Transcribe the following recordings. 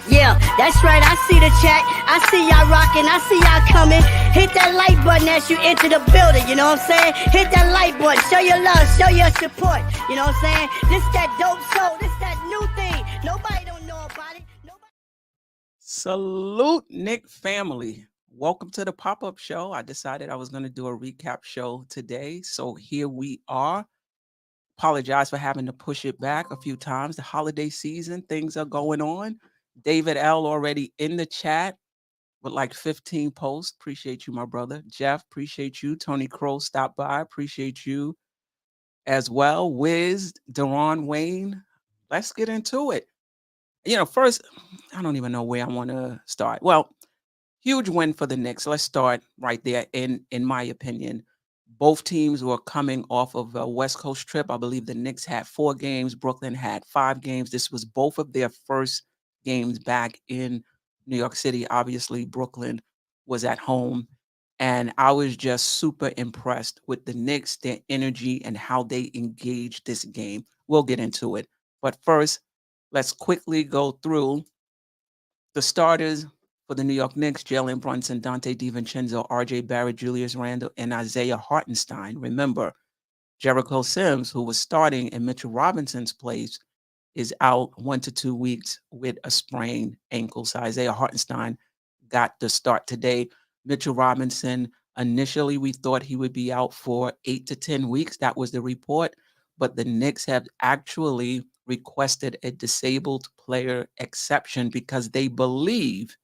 Yeah, that's right. I see the chat. I see y'all rocking. I see y'all coming. Hit that like button as you enter the building. You know what I'm saying? Hit that like button. Show your love. Show your support. You know what I'm saying? This that dope soul. This that new thing. Nobody don't know about it. Nobody. Salute, Knick family. Welcome to the pop-up show. I decided I was going to do a recap show today. So here we are. Apologize for having to push it back a few times. The holiday season, things are going on. David L already in the chat with like 15 posts. Appreciate you, my brother. Geoff, appreciate you. Tony Crow stopped by. Appreciate you as well. Wiz, Deron Wayne. Let's get into it. First, I don't even know where I want to start. Well, huge win for the Knicks. Let's start right there. In my opinion, both teams were coming off of a West Coast trip. I believe the Knicks had 4 games. Brooklyn had 5 games. This was both of their first games back in New York City. Obviously, Brooklyn was at home. And I was just super impressed with the Knicks, their energy, and how they engaged this game. We'll get into it. But first, let's quickly go through the starters for the New York Knicks: Jalen Brunson, Dante DiVincenzo, RJ Barrett, Julius Randle, and Isaiah Hartenstein. Remember, Jericho Sims, who was starting in Mitchell Robinson's place, is out 1 to 2 weeks with a sprained ankle. So Isaiah Hartenstein got the start today. Mitchell Robinson, initially we thought he would be out for 8 to 10 weeks. That was the report. But the Knicks have actually requested a disabled player exception because they believe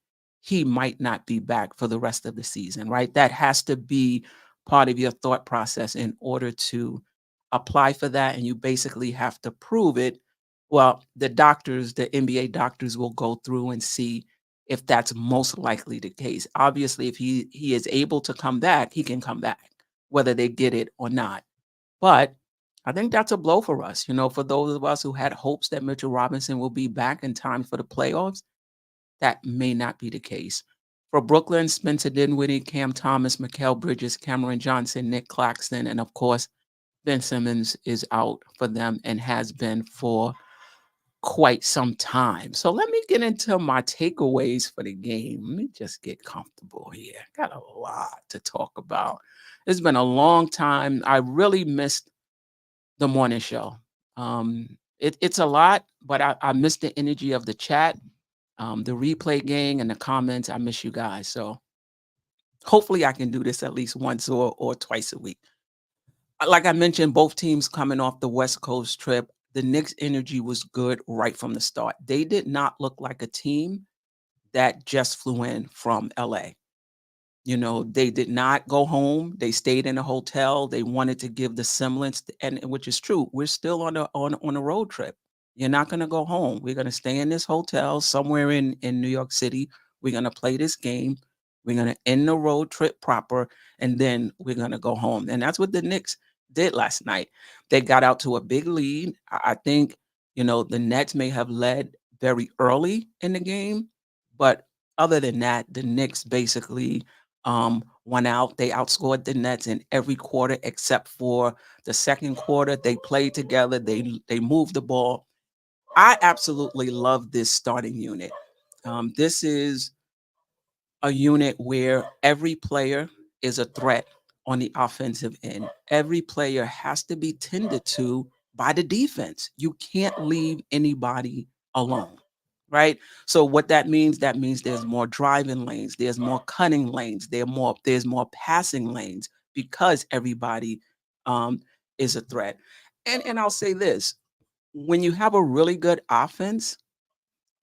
he might not be back for the rest of the season, right? That has to be part of your thought process in order to apply for that. And you basically have to prove it. Well, the doctors, the NBA doctors will go through and see if that's most likely the case. Obviously, if he is able to come back, he can come back, whether they get it or not. But I think that's a blow for us. For those of us who had hopes that Mitchell Robinson will be back in time for the playoffs, that may not be the case. For Brooklyn, Spencer Dinwiddie, Cam Thomas, Mikal Bridges, Cameron Johnson, Nick Claxton, and of course, Ben Simmons is out for them and has been for quite some time. So let me get into my takeaways for the game. Let me just get comfortable here. Got a lot to talk about. It's been a long time. I really missed the morning show. It's a lot, but I miss the energy of the chat, the replay gang, and the comments. I miss you guys. So hopefully I can do this at least once or twice a week. Like I mentioned, both teams coming off the West Coast trip. The Knicks' energy was good right from the start. They did not look like a team that just flew in from LA. They did not go home. They stayed in a hotel. They wanted to give the semblance, and which is true. We're still on a road trip. You're not going to go home. We're going to stay in this hotel somewhere in New York City. We're going to play this game. We're going to end the road trip proper, and then we're going to go home. And that's what the Knicks did last night. They got out to a big lead. I think, the Nets may have led very early in the game, but other than that, the Knicks basically went out. They outscored the Nets in every quarter except for the second quarter. They played together. They moved the ball. I absolutely love this starting unit. This is a unit where every player is a threat on the offensive end. Every player has to be tended to by the defense. You can't leave anybody alone, right? So what that means there's more driving lanes, there's more cutting lanes, there's more passing lanes because everybody is a threat. And I'll say this, when you have a really good offense,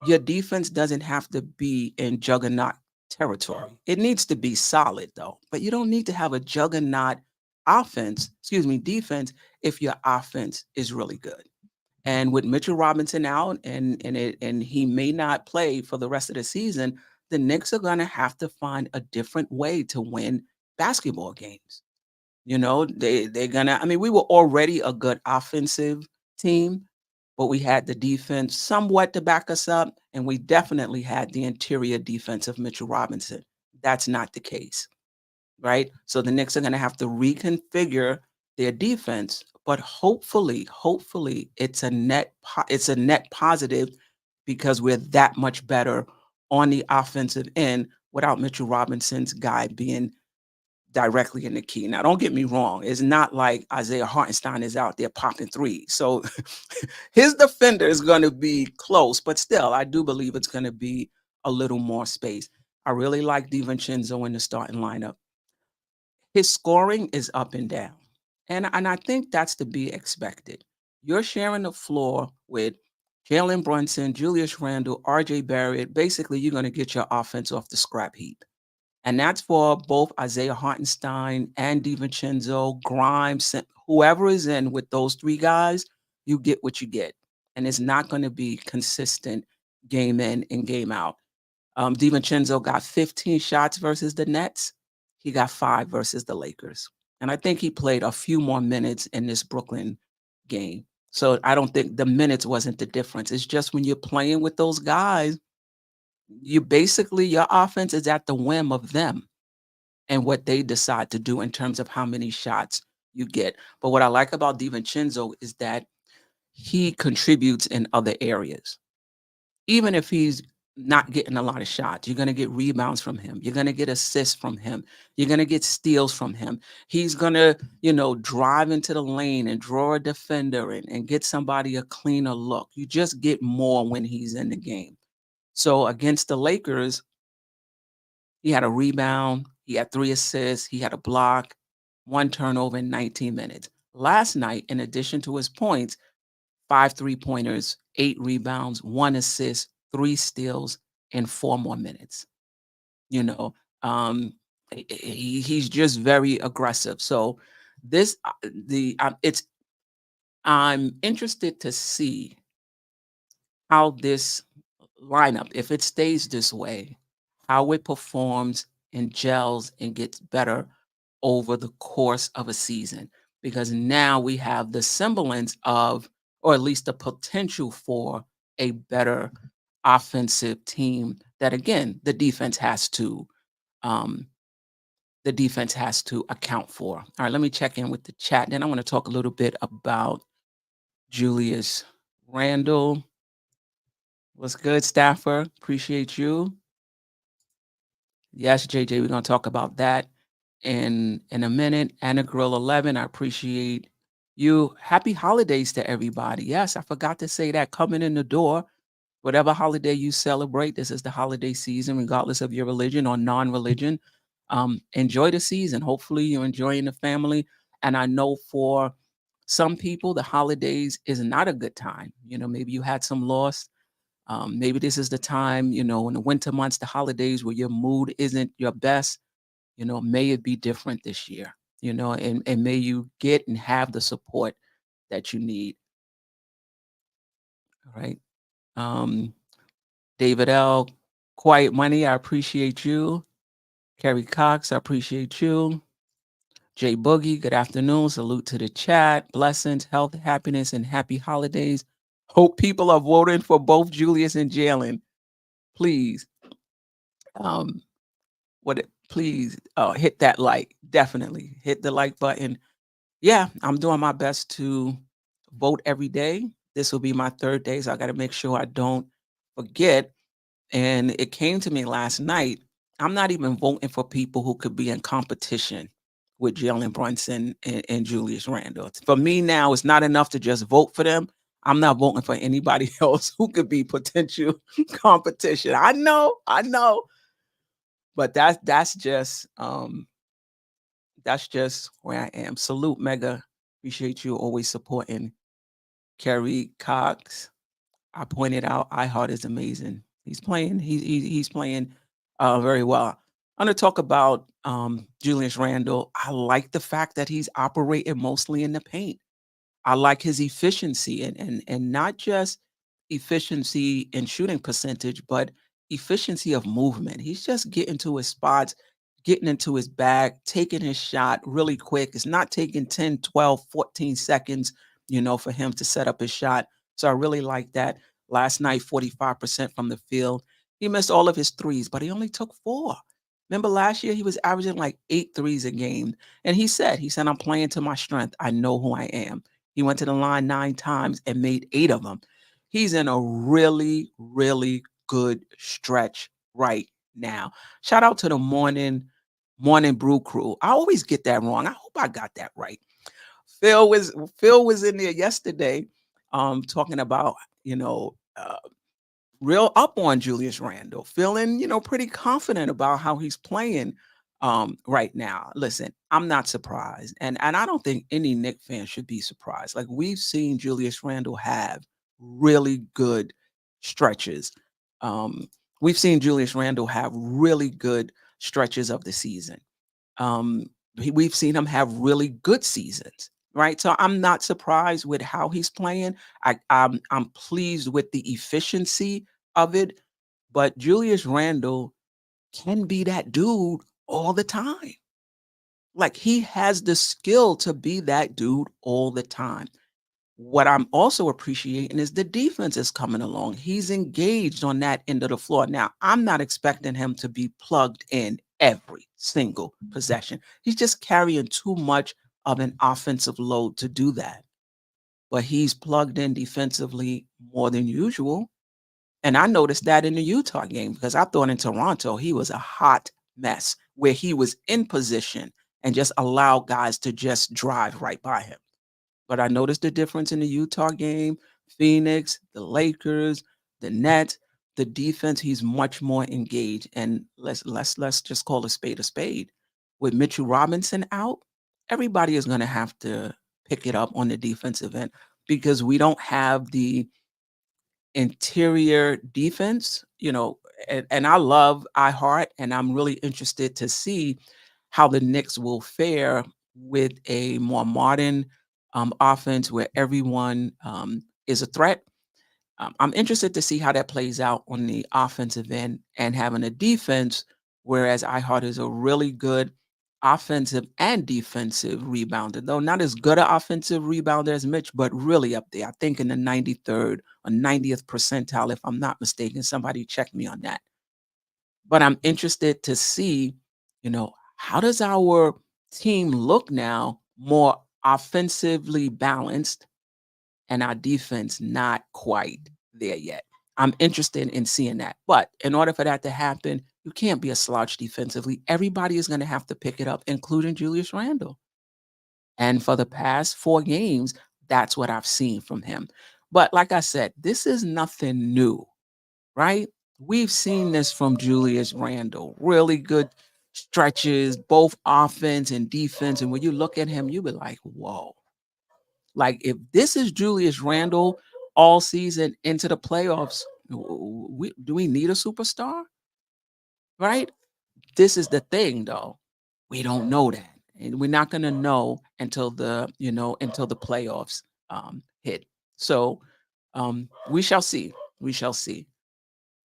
your defense doesn't have to be in juggernaut territory. It needs to be solid though, but you don't need to have a juggernaut defense if your offense is really good. And with Mitchell Robinson out and he may not play for the rest of the season, the Knicks are going to have to find a different way to win basketball games. They're going to, we were already a good offensive team, but we had the defense somewhat to back us up, and we definitely had the interior defense of Mitchell Robinson. That's not the case, right? So the Knicks are going to have to reconfigure their defense, but hopefully it's a net positive because we're that much better on the offensive end without Mitchell Robinson's guy being directly in the key. Now, don't get me wrong. It's not like Isaiah Hartenstein is out there popping threes. So his defender is going to be close, but still, I do believe it's going to be a little more space. I really like DiVincenzo in the starting lineup. His scoring is up and down. And I think that's to be expected. You're sharing the floor with Jalen Brunson, Julius Randle, RJ Barrett. Basically, you're going to get your offense off the scrap heap. And that's for both Isaiah Hartenstein and DiVincenzo, Grimes, whoever is in with those three guys, you get what you get. And it's not going to be consistent game in and game out. DiVincenzo got 15 shots versus the Nets. He got 5 versus the Lakers. And I think he played a few more minutes in this Brooklyn game. So I don't think the minutes wasn't the difference. It's just when you're playing with those guys, you basically, your offense is at the whim of them and what they decide to do in terms of how many shots you get. But what I like about DiVincenzo is that he contributes in other areas. Even if he's not getting a lot of shots, you're going to get rebounds from him. You're going to get assists from him. You're going to get steals from him. He's going to, drive into the lane and draw a defender and get somebody a cleaner look. You just get more when he's in the game. So against the Lakers, he had a rebound. He had 3 assists. He had a block, 1 turnover in 19 minutes. Last night, in addition to his points, 5 3-pointers, 8 rebounds, 1 assist, 3 steals in 4 more minutes. He's just very aggressive. So I'm interested to see how this lineup, if it stays this way, how it performs and gels and gets better over the course of a season. Because now we have the semblance of, or at least the potential for, a better offensive team that, again, the defense has to account for. All right, let me check in with the chat. Then I want to talk a little bit about Julius Randle. What's good, Staffer? Appreciate you. Yes, JJ, we're going to talk about that in a minute. Anna Grill 11, I appreciate you. Happy holidays to everybody. Yes, I forgot to say that. Coming in the door, whatever holiday you celebrate, this is the holiday season, regardless of your religion or non-religion. Enjoy the season. Hopefully you're enjoying the family. And I know for some people, the holidays is not a good time. Maybe you had some loss. Maybe this is the time, in the winter months, the holidays, where your mood isn't your best. May it be different this year, and may you get and have the support that you need. All right. David L. Quiet Money, I appreciate you. Kerry Cox, I appreciate you. Jay Boogie, good afternoon. Salute to the chat. Blessings, health, happiness, and happy holidays. Hope people are voting for both Julius and Jalen. Please. Please hit that like. Definitely hit the like button. Yeah, I'm doing my best to vote every day. This will be my 3rd day, so I got to make sure I don't forget. And it came to me last night. I'm not even voting for people who could be in competition with Jalen Brunson and Julius Randle. For me now, it's not enough to just vote for them. I'm not voting for anybody else who could be potential competition. I know. But that's just where I am. Salute, Mega. Appreciate you always supporting. Kerry Cox. I pointed out iHeart is amazing. He's playing. He's playing very well. I'm gonna talk about Julius Randle. I like the fact that he's operating mostly in the paint. I like his efficiency and not just efficiency in shooting percentage, but efficiency of movement. He's just getting to his spots, getting into his bag, taking his shot really quick. It's not taking 10, 12, 14 seconds, for him to set up his shot. So I really like that. Last night, 45% from the field. He missed all of his threes, but he only took 4. Remember last year, he was averaging like 8 threes a game. And he said, I'm playing to my strength. I know who I am. He went to the line 9 times and made 8 of them. He's in a really, really good stretch right now. Shout out to the morning brew crew. I always get that wrong. I hope I got that right. Phil was in there yesterday, talking about, real up on Julius Randle, feeling, pretty confident about how he's playing right now. Listen, I'm not surprised. And I don't think any Knick fan should be surprised. Like, we've seen Julius Randle have really good stretches. Um, we've seen Julius Randle have really good stretches of the season. Um, we've seen him have really good seasons, right? So I'm not surprised with how he's playing. I'm pleased with the efficiency of it, but Julius Randle can be that dude all the time. Like, he has the skill to be that dude all the time. What I'm also appreciating is the defense is coming along. He's engaged on that end of the floor. Now, I'm not expecting him to be plugged in every single possession. He's just carrying too much of an offensive load to do that. But he's plugged in defensively more than usual. And I noticed that in the Utah game, because I thought in Toronto he was a hot mess where he was in position and just allowed guys to just drive right by him. But I noticed the difference in the Utah game, Phoenix, the Lakers, the Nets, the defense. He's much more engaged. And let's just call a spade a spade. With Mitchell Robinson out, everybody is going to have to pick it up on the defensive end, because we don't have the interior defense, and I love iHeart, and I'm really interested to see how the Knicks will fare with a more modern offense where everyone is a threat. I'm interested to see how that plays out on the offensive end, and having a defense, whereas iHeart is a really good offensive and defensive rebounder, though not as good an offensive rebounder as Mitch, but really up there. I think in the 93rd or 90th percentile, if I'm not mistaken. Somebody check me on that. But I'm interested to see, how does our team look now, more offensively balanced, and our defense not quite there yet. I'm interested in seeing that. But in order for that to happen, you can't be a slouch defensively. Everybody is going to have to pick it up, including Julius Randle. And for the past 4 games, that's what I've seen from him. But like I said, this is nothing new, right? We've seen this from Julius Randle. Really good stretches, both offense and defense. And when you look at him, you be like, whoa. Like, if this is Julius Randle all season into the playoffs, do we need a superstar? Right? This is the thing, though. We don't know that. And we're not going to know until the playoffs hit. So we shall see. We shall see.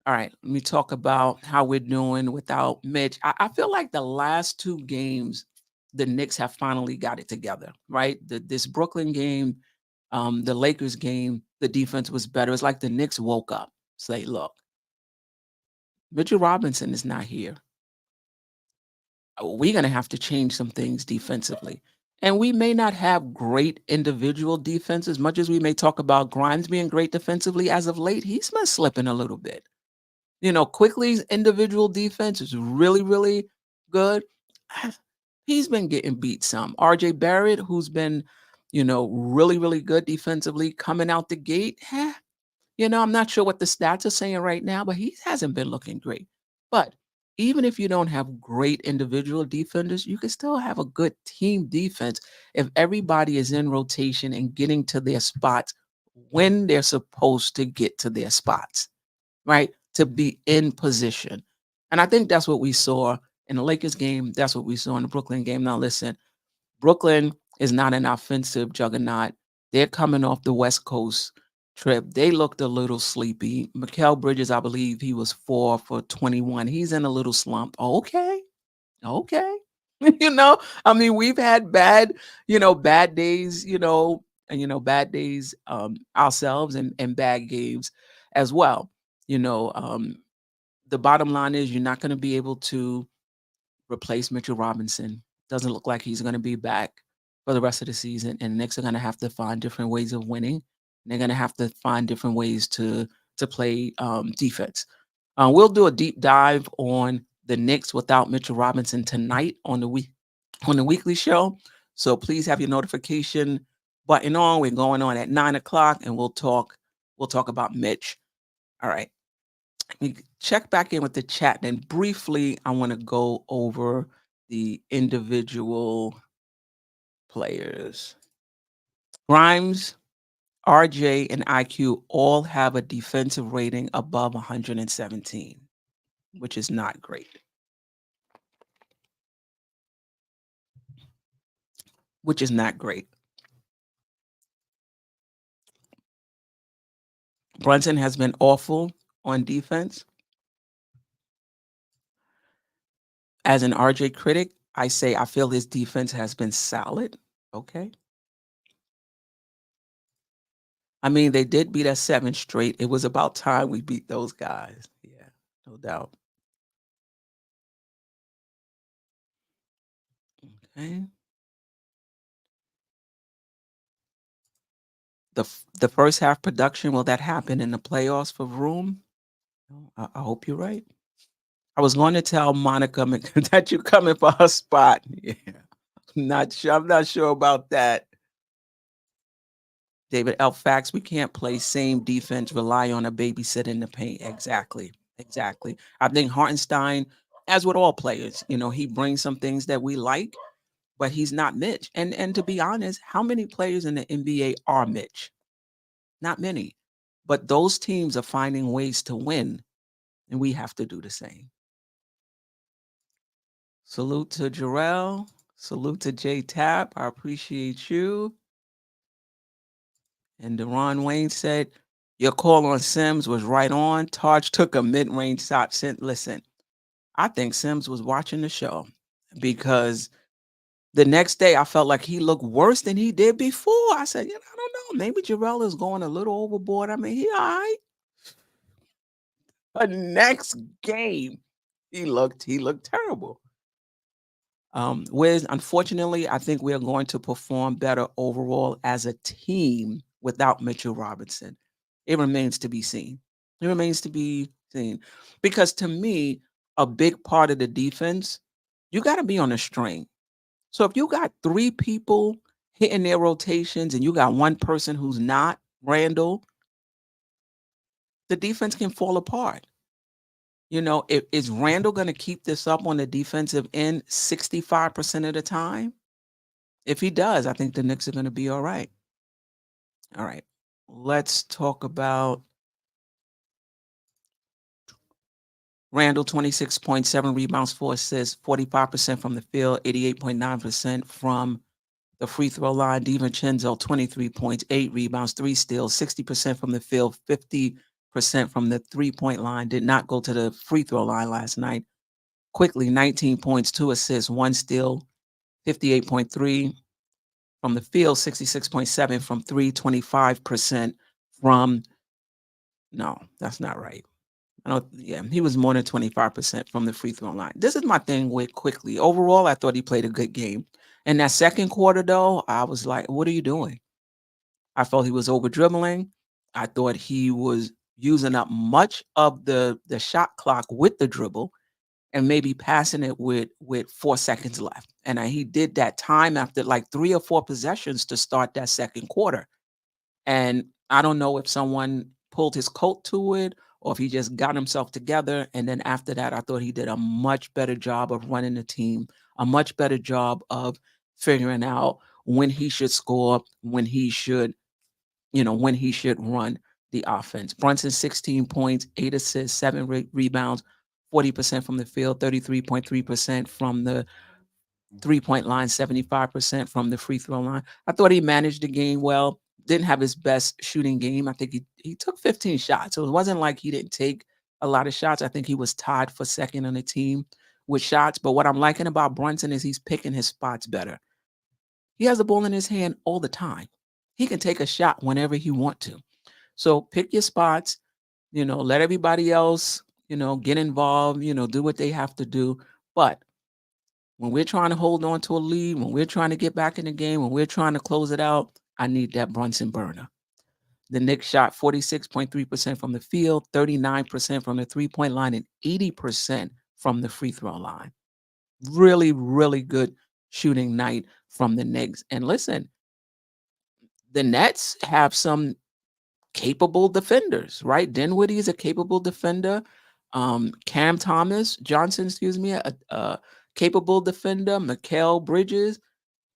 All right, let me talk about how we're doing without Mitch. I feel like the last 2 games, the Knicks have finally got it together, right? This Brooklyn game, the Lakers game, the defense was better. It's like the Knicks woke up, say, look, Mitchell Robinson is not here. We're going to have to change some things defensively. And we may not have great individual defense, as much as we may talk about Grimes being great defensively. As of late, he's been slipping a little bit. Quickly's individual defense is really, really good. He's been getting beat some. RJ Barrett, who's been, really, really good defensively coming out the gate. I'm not sure what the stats are saying right now, but he hasn't been looking great. But even if you don't have great individual defenders, you can still have a good team defense if everybody is in rotation and getting to their spots when they're supposed to get to their spots, right? To be in position. And I think that's what we saw in the Lakers game. That's what we saw in the Brooklyn game. Now, listen, Brooklyn is not an offensive juggernaut. They're coming off the West Coast trip. They looked a little sleepy. Mikal Bridges, I believe he was 4 for 21. He's in a little slump. Okay. Okay. I mean, we've had bad days, bad days ourselves, and bad games as well. The bottom line is you're not going to be able to replace Mitchell Robinson. Doesn't look like he's going to be back for the rest of the season, and the Knicks are going to have to find different ways of winning. They're going to have to find different ways to play defense. We'll do a deep dive on the Knicks without Mitchell Robinson tonight on the weekly show. So please have your notification button on. We're going on at 9:00, and we'll talk about Mitch. All right. Let me check back in with the chat. Then briefly, I want to go over the individual players. Grimes, RJ, and IQ all have a defensive rating above 117, which is not great. Which is not great. Brunson has been awful on defense. As an RJ critic, I say I feel his defense has been solid. Okay. I mean, they did beat us 7 straight. It was about time we beat those guys. Yeah, no doubt. Okay. The first half production, will that happen in the playoffs for Room? I hope you're right. I was going to tell Monica that you're coming for her spot. Yeah. I'm not sure about that. David L. Facts, we can't play same defense, rely on a babysitter in the paint. Exactly. I think Hartenstein, as with all players, he brings some things that we like, but he's not Mitch. And to be honest, how many players in the NBA are Mitch? Not many. But those teams are finding ways to win, and we have to do the same. Salute to Jerrell. Salute to J Tap. I appreciate you. And Deron Wayne said, your call on Sims was right on. Taj took a mid-range shot. Listen, I think Sims was watching the show because the next day I felt like he looked worse than he did before. I said, I don't know. Maybe Jerrell is going a little overboard. I mean, he all right. But next game, he looked terrible. Wiz, unfortunately, I think we are going to perform better overall as a team without Mitchell Robinson. It remains to be seen. Because to me, a big part of the defense, you got to be on a string. So if you got 3 people hitting their rotations and you got one person who's not Randle, the defense can fall apart. Is Randle going to keep this up on the defensive end 65% of the time? If he does, I think the Knicks are going to be all right. All right. Let's talk about Randle, 26.7 rebounds, 4 assists, 45% from the field, 88.9% from the free throw line. DiVincenzo, 23 points, 8 rebounds, 3 steals, 60% from the field, 50% from the three-point line. Did not go to the free throw line last night. Quickly, 19 points, 2 assists, 1 steal, 58.3 from the field, 66.7 from 3, 25% from. No, that's not right. He was more than 25% from the free throw line. This is my thing with Quickly. Overall, I thought he played a good game. In that second quarter, though, I was like, what are you doing? I felt he was over dribbling. I thought he was using up much of the shot clock with the dribble and maybe passing it with 4 seconds left. And he did that time after like 3 or 4 possessions to start that second quarter. And I don't know if someone pulled his coat to it or if he just got himself together. And then after that, I thought he did a much better job of running the team, a much better job of figuring out when he should score, when he should run the offense. Brunson, 16 points, 8 assists, 7 rebounds, 40% from the field, 33.3% from the three-point line, 75% from the free throw line. I thought he managed the game well. Didn't have his best shooting game. I think he took 15 shots. So it wasn't like he didn't take a lot of shots. I think he was tied for second on the team with shots. But what I'm liking about Brunson is he's picking his spots better. He has the ball in his hand all the time. He can take a shot whenever he wants to. So pick your spots, let everybody else, get involved, do what they have to do. But when we're trying to hold on to a lead, when we're trying to get back in the game, when we're trying to close it out, I need that Brunson burner. The Knicks shot 46.3% from the field, 39% from the three-point line, and 80% from the free throw line. Really, really good shooting night from the Knicks. And listen, the Nets have some capable defenders, right? Dinwiddie is a capable defender. Cam Thomas Johnson, excuse me, a capable defender. Mikal Bridges,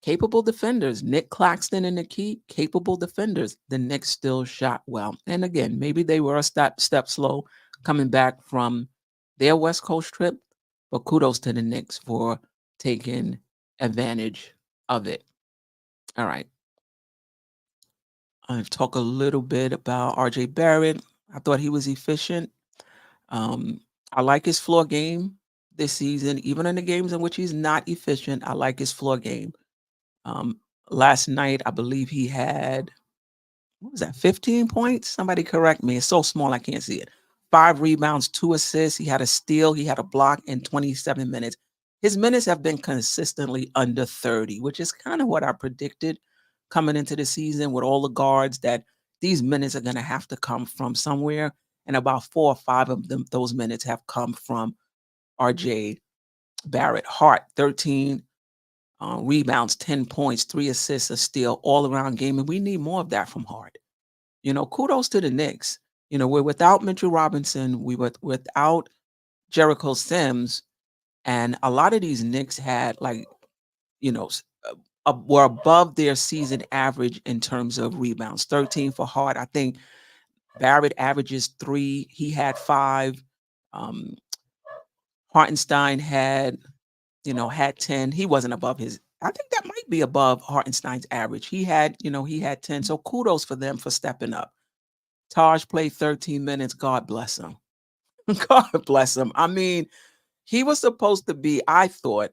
capable defenders. Nick Claxton and the Key, capable defenders. The Knicks still shot well. And again, maybe they were a step slow coming back from their West Coast trip, but kudos to the Knicks for taking advantage of it. All right. I'll talk a little bit about RJ Barrett. I thought he was efficient. I like his floor game this season, even in the games in which he's not efficient. I like his floor game. Um, Last night, I believe he had, what was that, 15 points? Somebody correct me. It's so small, I can't see it. 5 rebounds, 2 assists. He had a steal. He had a block in 27 minutes. His minutes have been consistently under 30, which is kind of what I predicted coming into the season with all the guards, that these minutes are going to have to come from somewhere. And about 4 or 5 of them, those minutes have come from RJ Barrett. Hart, 13 rebounds, 10 points, 3 assists, a steal, all around game. And we need more of that from Hart. Kudos to the Knicks. We're without Mitchell Robinson. We were without Jericho Sims. And a lot of these Knicks had, like, were above their season average in terms of rebounds. 13 for Hart. I think Barrett averages 3. He had 5. Hartenstein had 10. He wasn't above his. I think that might be above Hartenstein's average. He had 10. So kudos for them for stepping up. Taj played 13 minutes. God bless him. God bless him. I mean, he was supposed to be, I thought,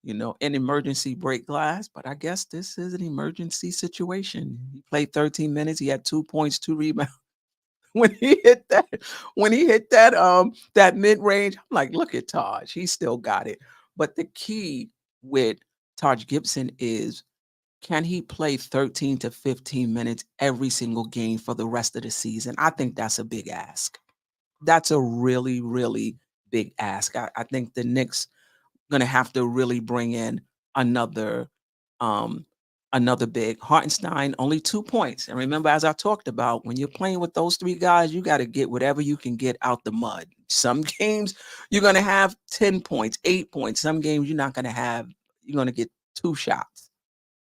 an emergency break glass, but I guess this is an emergency situation. He played 13 minutes. He had 2 points, 2 rebounds. When he hit that mid-range, I'm like, look at Taj. He still got it. But the key with Taj Gibson is, can he play 13 to 15 minutes every single game for the rest of the season? I think that's a big ask. That's a really, really big ask. I think the Knicks going to have to really bring in another big. Hartenstein, only 2 points. And remember, as I talked about, when you're playing with those 3 guys, you got to get whatever you can get out the mud. Some games you're going to have 10 points, 8 points. Some games you're going to get 2 shots.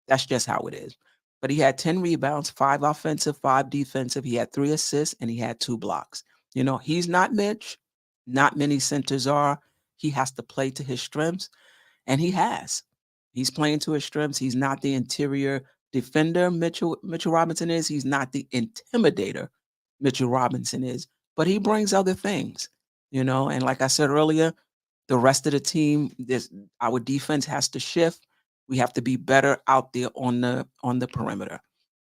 That's just how it is. But he had 10 rebounds, 5 offensive, 5 defensive. He had 3 assists and he had 2 blocks. He's not Mitch. Not many centers are. He has to play to his strengths, and he has. He's playing to his strengths. He's not the interior defender Mitchell Robinson is. He's not the intimidator Mitchell Robinson is, but he brings other things, and like I said earlier, the rest of the team, our defense has to shift. We have to be better out there on the perimeter.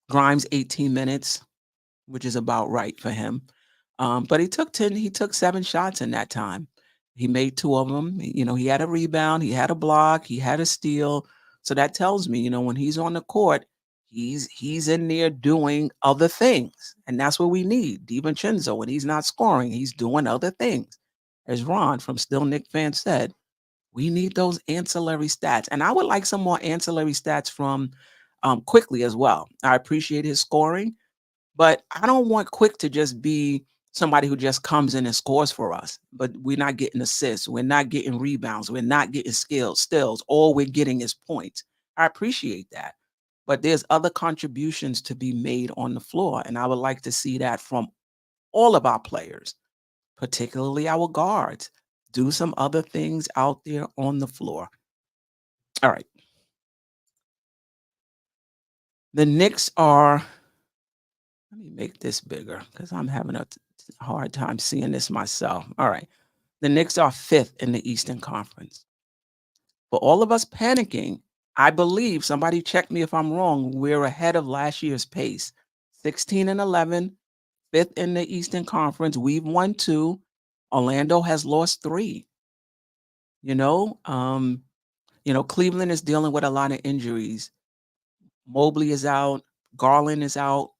Grimes, 18 minutes, which is about right for him. But he took 7 shots in that time. He made 2 of them. He had a rebound, he had a block, he had a steal. So that tells me, when he's on the court, he's in there doing other things. And that's what we need. DiVincenzo, when he's not scoring, he's doing other things. As Ron from Still Knick Fan said, we need those ancillary stats. And I would like some more ancillary stats from Quickly as well. I appreciate his scoring, but I don't want Quick to just be somebody who just comes in and scores for us, but we're not getting assists. We're not getting rebounds. We're not getting steals. All we're getting is points. I appreciate that, but there's other contributions to be made on the floor. And I would like to see that from all of our players, particularly our guards. Do some other things out there on the floor. All right. The Knicks are, let me make this bigger because I'm having a hard time seeing this myself. All right. The Knicks are 5th in the Eastern Conference. For all of us panicking, I believe, somebody check me if I'm wrong, we're ahead of last year's pace. 16-11, 5th in the Eastern Conference. We've won 2. Orlando has lost 3. Cleveland is dealing with a lot of injuries. Mobley is out. Garland is out.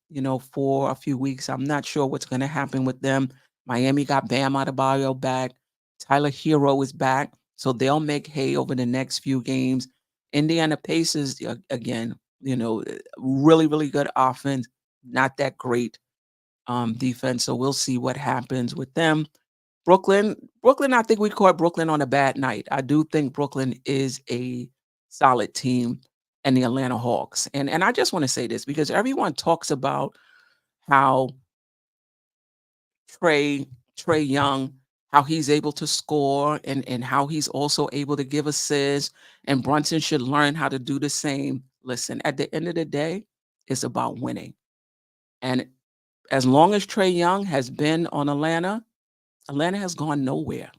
for a few weeks. I'm not sure what's going to happen with them. Miami got Bam Adebayo back. Tyler Hero is back. So they'll make hay over the next few games. Indiana Pacers, again, really, really good offense, not that great defense. So we'll see what happens with them. Brooklyn, I think we caught Brooklyn on a bad night. I do think Brooklyn is a solid team and the Atlanta Hawks. And I just want to say this because everyone talks about how Trey Trey Young, how he's able to score and how he's also able to give assists, and Brunson should learn how to do the same. Listen, at the end of the day, it's about winning. And as long as Trey Young has been on Atlanta, Atlanta has gone nowhere.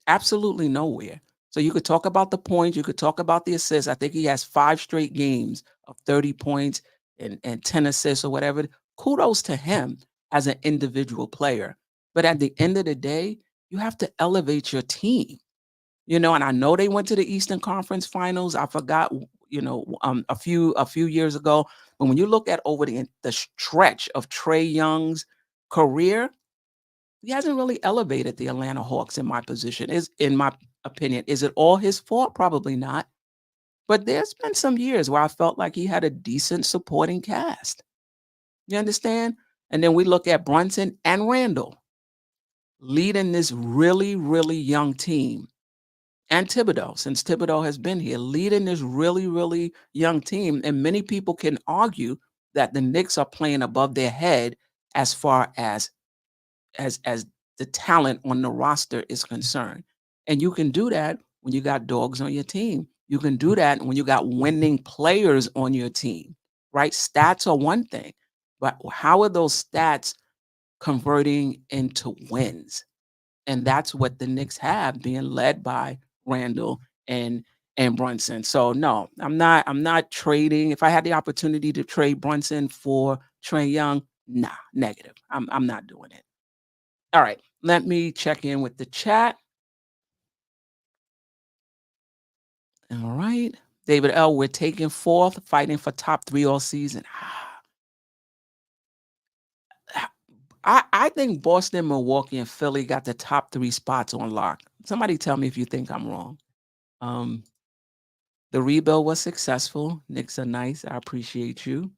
Absolutely nowhere. So you could talk about the points, you could talk about the assists. I think he has 5 straight games of 30 points and 10 assists or whatever. Kudos to him as an individual player. But at the end of the day, you have to elevate your team. And I know they went to the Eastern Conference Finals. I forgot, a few years ago. But when you look at over the stretch of Trey Young's career, he hasn't really elevated the Atlanta Hawks in my position. Is in my opinion. Is it all his fault? Probably not. But there's been some years where I felt like he had a decent supporting cast. You understand? And then we look at Brunson and Randle leading this really, really young team. And Thibodeau, since Thibodeau has been here, leading this really, really young team. And many people can argue that the Knicks are playing above their head as far as the talent on the roster is concerned. And you can do that when you got dogs on your team. You can do that when you got winning players on your team, right? Stats are one thing, but how are those stats converting into wins? And that's what the Knicks have, being led by Randall and Brunson. So no, I'm not trading. If I had the opportunity to trade Brunson for Trey Young, nah, negative. I'm not doing it. All right, let me check in with the chat. All right. David L., we're taking fourth, fighting for top 3 all season. I think Boston, Milwaukee, and Philly got the top 3 spots on lock. Somebody tell me if you think I'm wrong. Um, the rebuild was successful. Knicks are nice. I appreciate you.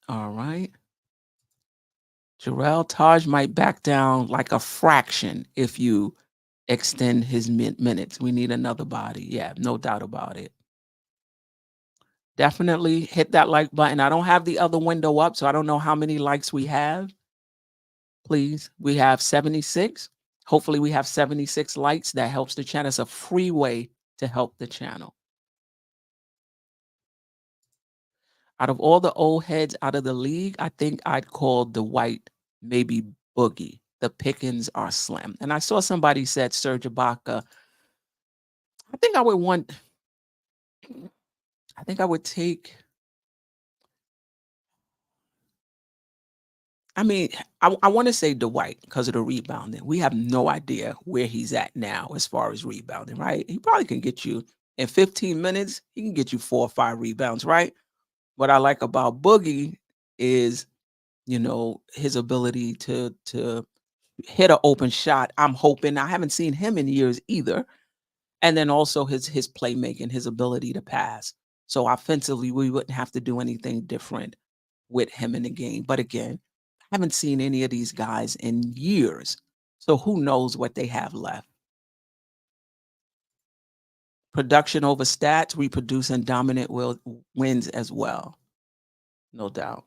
All right. Jerrell, Taj might back down like a fraction if you extend his minutes. We need another body. Yeah, no doubt about it. Definitely hit that like button. I don't have the other window up, so I don't know how many likes we have. Please, we have 76. Hopefully we have 76 likes. That helps the channel. It's a free way to help the channel. Out of all the old heads out of the league, I think I'd call the white maybe Boogie. The pickings are slim. And I saw somebody said Serge Ibaka. I think I would want, I think I would take, I mean, I want to say Dwight because of the rebounding. We have no idea where he's at now as far as rebounding, right? He probably can get you in 15 minutes, he can get you 4 or 5 rebounds, right? What I like about Boogie is, his ability to hit an open shot. I'm hoping. I haven't seen him in years either. And then also his playmaking, his ability to pass. So offensively, we wouldn't have to do anything different with him in the game. But again, I haven't seen any of these guys in years. So who knows what they have left. Production over stats, reproducing dominant wins as well. No doubt.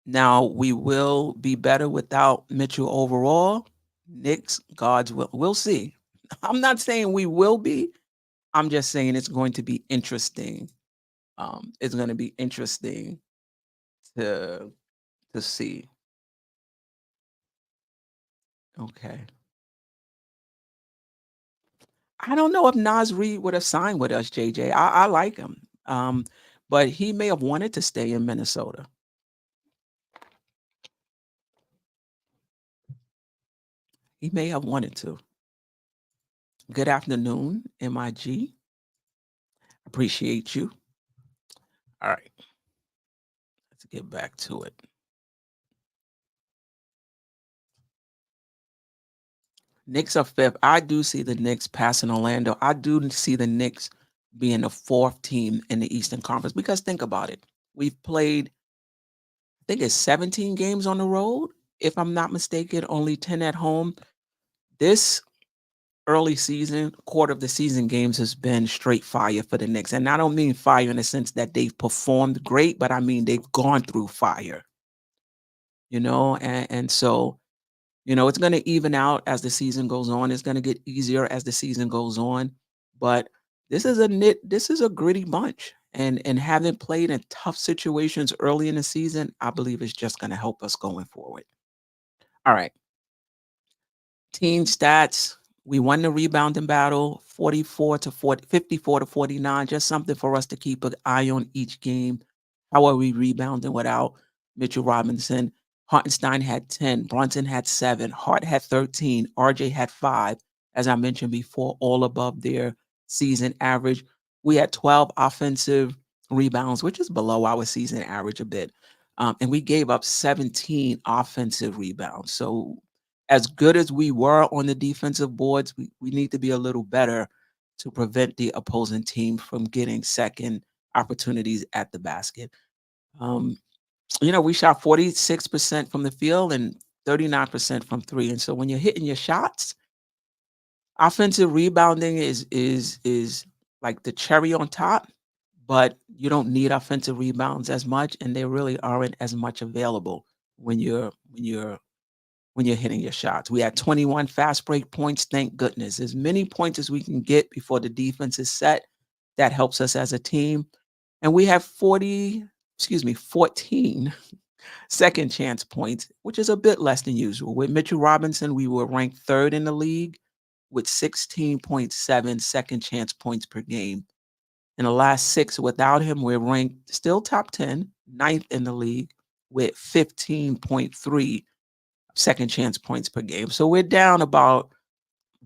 Now, we will be better without Mitchell overall. Knicks, God's will. We'll see. I'm not saying we will be. I'm just saying it's going to be interesting. It's going to be interesting to see. Okay. I don't know if Nas Reed would have signed with us, JJ. I like him. But he may have wanted to stay in Minnesota. He may have wanted to. Good afternoon, MIG. Appreciate you. All right, let's get back to it. Knicks are fifth. I do see the Knicks passing Orlando. I do see the Knicks being the fourth team in the Eastern Conference because think about it. We've played, I think it's 17 games on the road. If I'm not mistaken, only 10 at home. This early season, quarter of the season games has been straight fire for the Knicks. And I don't mean fire in the sense that they've performed great, but I mean they've gone through fire, and so it's going to even out as the season goes on. It's going to get easier as the season goes on. But this is a gritty bunch. And having played in tough situations early in the season, I believe it's just going to help us going forward. All right. Team stats. We won the rebounding battle 54 to 49. Just something for us to keep an eye on each game. How are we rebounding without Mitchell Robinson? Hartenstein had 10. Brunson had 7. Hart had 13. RJ had 5. As I mentioned before, all above their season average. We had 12 offensive rebounds, which is below our season average a bit. And we gave up 17 offensive rebounds. So as good as we were on the defensive boards, we need to be a little better to prevent the opposing team from getting second opportunities at the basket. We shot 46% from the field and 39% from three. And so when you're hitting your shots, offensive rebounding is like the cherry on top, but you don't need offensive rebounds as much, and they really aren't as much available when you're hitting your shots. We had 21 fast break points. Thank goodness. As many points as we can get before the defense is set, that helps us as a team. And we have 14 second chance points, which is a bit less than usual. With Mitchell Robinson, we were ranked third in the league with 16.7 second chance points per game. In the last 6 without him, we're ranked still top 10, ninth in the league with 15.3 second chance points per game. So we're down about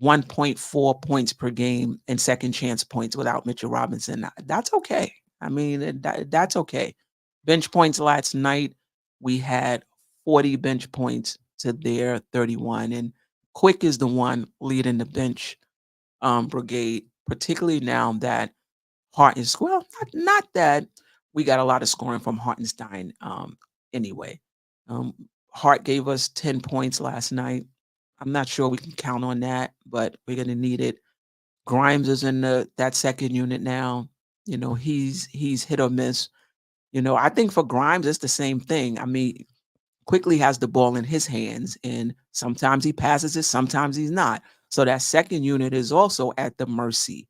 1.4 points per game in second chance points without Mitchell Robinson. That's okay. I mean, that's okay. Bench points last night, we had 40 bench points to their 31. And Quick is the one leading the bench brigade, particularly now that not that we got a lot of scoring from Hartenstein anyway. Hart gave us 10 points last night. I'm not sure we can count on that, but we're going to need it. Grimes is in that second unit now. He's hit or miss. I think for Grimes, it's the same thing. I mean, Quickly has the ball in his hands, and sometimes he passes it, sometimes he's not. So that second unit is also at the mercy,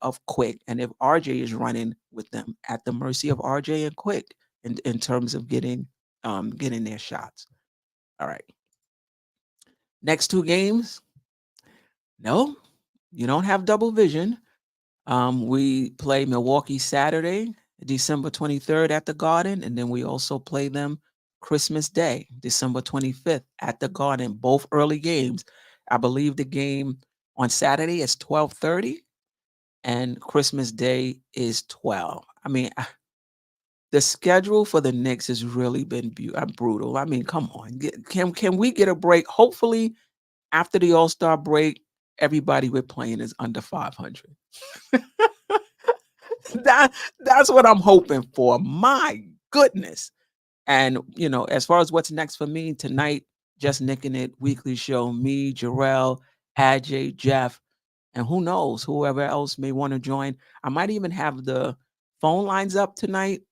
of Quick. And if RJ is running with them, at the mercy of RJ and Quick in terms of getting their shots. All right. Next 2 games, no, you don't have double vision. We play Milwaukee Saturday, December 23rd at the Garden, and then we also play them Christmas Day, December 25th at the Garden, both early games. I believe the game on Saturday is 12:30 and Christmas Day is 12. I mean, the schedule for the Knicks has really been brutal. I mean, come on. Can we get a break? Hopefully, after the All-Star break, everybody we're playing is under 500. That's what I'm hoping for. My goodness. And as far as what's next for me tonight, just Nicking It weekly show. Me, Jerrell, Ajay, Geoff, and who knows, whoever else may want to join. I might even have the phone lines up tonight.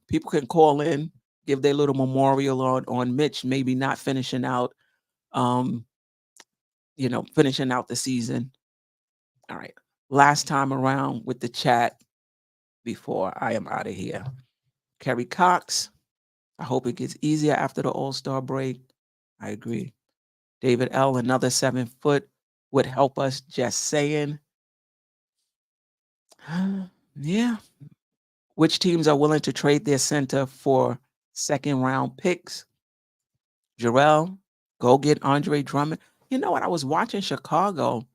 People can call in, give their little memorial on Mitch, maybe not finishing out, finishing out the season. All right. Last time around with the chat before I am out of here. Kerry Cox, I hope it gets easier after the All-Star break. I agree. David L., another 7 foot would help us, just saying. Yeah. Which teams are willing to trade their center for second round picks? Jerrell, go get Andre Drummond. You know what? I was watching Chicago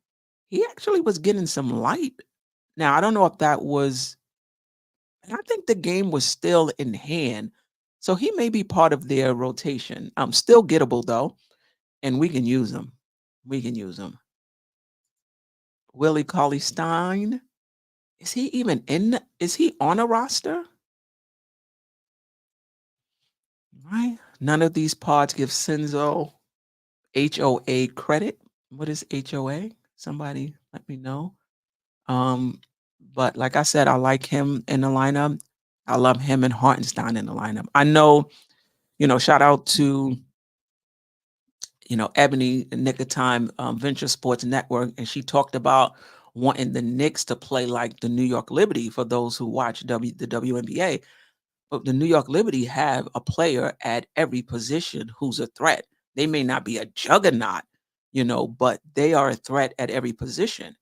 he actually was getting some light. Now, I don't know if that was, and I think the game was still in hand. So he may be part of their rotation. Still gettable though, and we can use him. We can use him. Willie Cauley-Stein. Is he even is he on a roster? Right? None of these pods give Senzo HOA credit. What is HOA? Somebody let me know. But like I said, I like him in the lineup. I love him and Hartenstein in the lineup. I know, shout out to, Ebony, Nick of Time, Venture Sports Network, and she talked about wanting the Knicks to play like the New York Liberty for those who watch the WNBA. But the New York Liberty have a player at every position who's a threat. They may not be a juggernaut, but they are a threat at every position,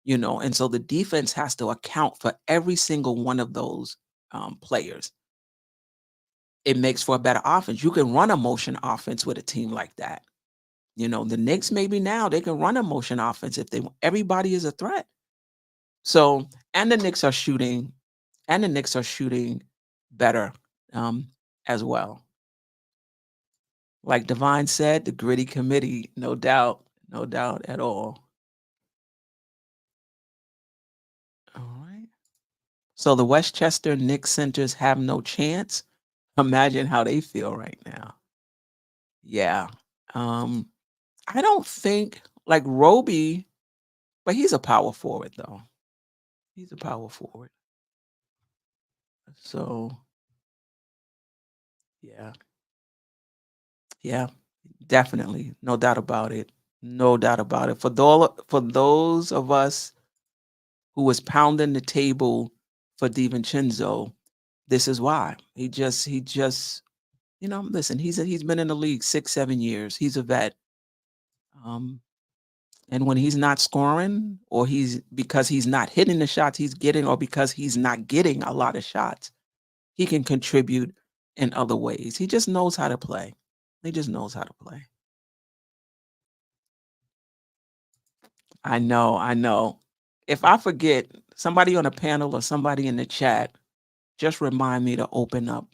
and so the defense has to account for every single one of those players. It makes for a better offense. You can run a motion offense with a team like that. The Knicks maybe now they can run a motion offense if everybody is a threat. So, and the Knicks are shooting better as well. Like Divine said, the gritty committee, no doubt at all. All right. So the Westchester Knicks centers have no chance. Imagine how they feel right now. Yeah. I don't think like Roby, but he's a power forward though. He's a power forward. So yeah, definitely. No doubt about it. No doubt about it. For those of us who was pounding the table for DiVincenzo, this is why. He just, listen, he's been in the league 6-7 years. He's a vet. And when he's not scoring, or because he's not hitting the shots he's getting, or because he's not getting a lot of shots, he can contribute in other ways. He just knows how to play. He just knows how to play. I know. If I forget, somebody on the panel or somebody in the chat, just remind me to open up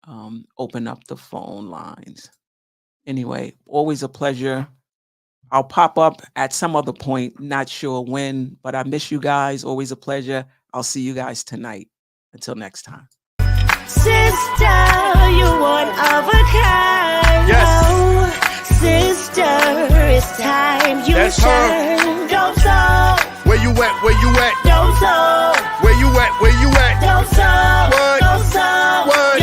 the phone lines. Anyway, always a pleasure. I'll pop up at some other point, not sure when, but I miss you guys. Always a pleasure. I'll see you guys tonight. Until next time. Sister, you're one of a kind. Yes. Oh, sister, it's time you That's shine. Don't stop. Where you at? Where you at? Don't stop. Where you at? Where you at? Don't stop. What? Don't stop. What?